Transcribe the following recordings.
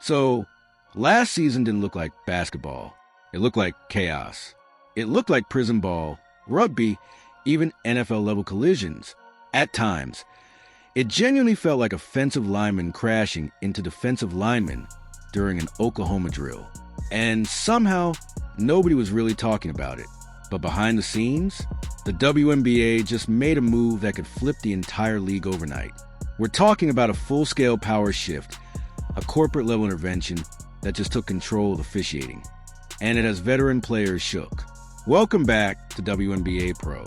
So, last season didn't look like basketball. It looked like chaos. It looked like prison ball, rugby, even NFL-level collisions. At times, it genuinely felt like offensive linemen crashing into defensive linemen during an Oklahoma drill. And somehow, nobody was really talking about it. But behind the scenes, the WNBA just made a move that could flip the entire league overnight. We're talking about a full-scale power shift, a corporate-level intervention that just took control of officiating. And it has veteran players shook. Welcome back to WNBA Pro.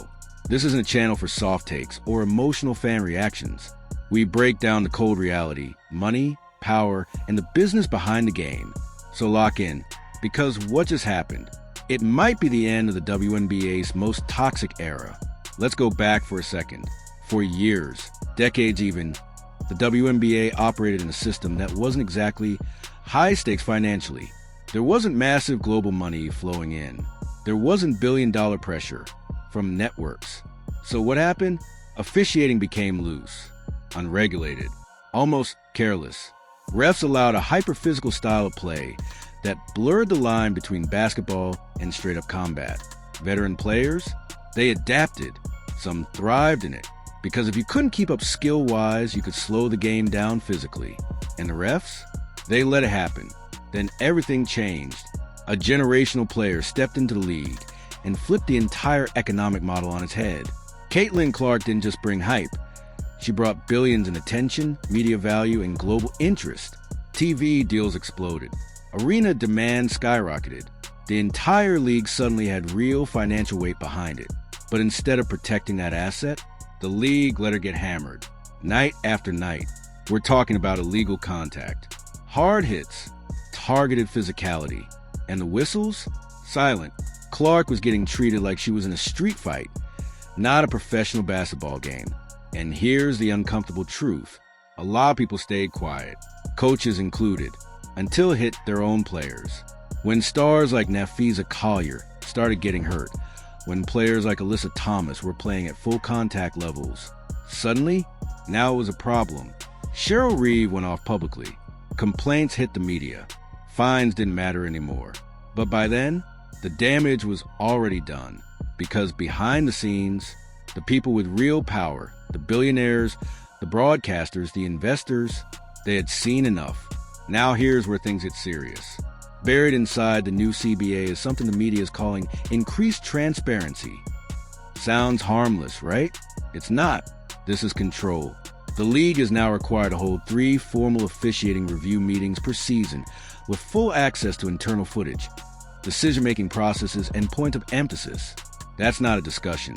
This isn't a channel for soft takes or emotional fan reactions. We break down the cold reality, money, power, and the business behind the game. So lock in, because what just happened? It might be the end of the WNBA's most toxic era. Let's go back for a second. For years, decades even, the WNBA operated in a system that wasn't exactly high stakes financially. There wasn't massive global money flowing in. There wasn't billion-dollar pressure from networks. So what happened? Officiating became loose, unregulated, almost careless. Refs allowed a hyper-physical style of play that blurred the line between basketball and straight-up combat. Veteran players, they adapted. Some thrived in it. Because if you couldn't keep up skill-wise, you could slow the game down physically. And the refs? They let it happen. Then everything changed. A generational player stepped into the league and flipped the entire economic model on its head. Caitlin Clark didn't just bring hype. She brought billions in attention, media value, and global interest. TV deals exploded. Arena demand skyrocketed. The entire league suddenly had real financial weight behind it. But instead of protecting that asset, the league let her get hammered. Night after night, we're talking about illegal contact, hard hits, targeted physicality, and the whistles? Silent. Clark was getting treated like she was in a street fight, not a professional basketball game. And here's the uncomfortable truth. A lot of people stayed quiet, coaches included, until it hit their own players. When stars like Napheesa Collier started getting hurt, when players like Alyssa Thomas were playing at full contact levels, suddenly, now it was a problem. Cheryl Reeve went off publicly. Complaints hit the media. Fines didn't matter anymore. But by then, the damage was already done. Because behind the scenes, the people with real power, the billionaires, the broadcasters, the investors, they had seen enough. Now here's where things get serious. Buried inside the new CBA is something the media is calling increased transparency. Sounds harmless, right? It's not. This is control. The league is now required to hold 3 formal officiating review meetings per season with full access to internal footage, decision-making processes, and point of emphasis. That's not a discussion.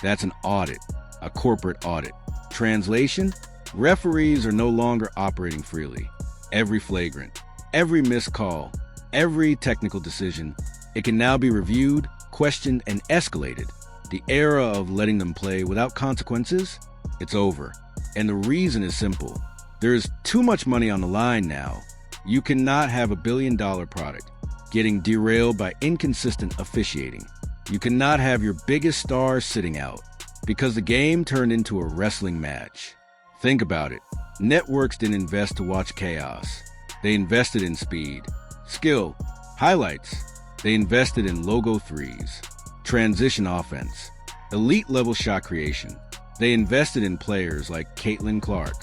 That's an audit, a corporate audit. Translation? Referees are no longer operating freely. Every flagrant, every missed call, every technical decision, it can now be reviewed, questioned, and escalated. The era of letting them play without consequences, it's over. And the reason is simple. There is too much money on the line now. You cannot have a billion-dollar product getting derailed by inconsistent officiating. You cannot have your biggest stars sitting out because the game turned into a wrestling match. Think about it. Networks didn't invest to watch chaos. They invested in speed, skill, highlights. They invested in logo threes, transition offense, elite-level shot creation. They invested in players like Caitlin Clark.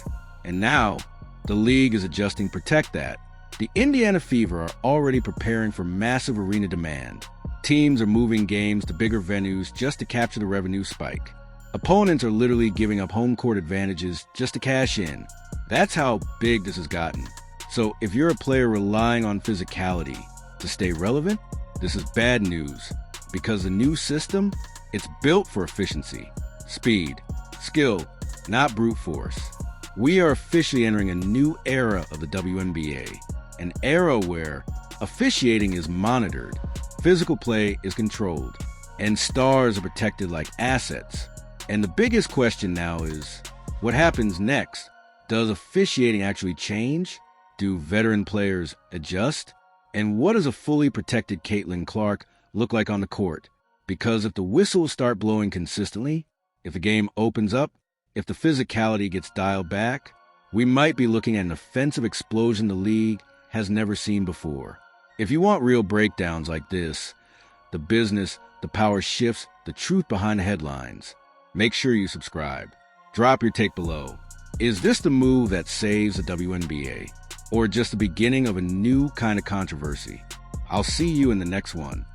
And now, the league is adjusting to protect that. The Indiana Fever are already preparing for massive arena demand. Teams are moving games to bigger venues just to capture the revenue spike. Opponents are literally giving up home court advantages just to cash in. That's how big this has gotten. So if you're a player relying on physicality to stay relevant, this is bad news. Because the new system, it's built for efficiency, speed, skill, not brute force. We are officially entering a new era of the WNBA, an era where officiating is monitored, physical play is controlled, and stars are protected like assets. And the biggest question now is, what happens next? Does officiating actually change? Do veteran players adjust? And what does a fully protected Caitlin Clark look like on the court? Because if the whistles start blowing consistently, if the game opens up, if the physicality gets dialed back, we might be looking at an offensive explosion the league has never seen before. If you want real breakdowns like this, the business, the power shifts, the truth behind the headlines, make sure you subscribe. Drop your take below. Is this the move that saves the WNBA? Or just the beginning of a new kind of controversy? I'll see you in the next one.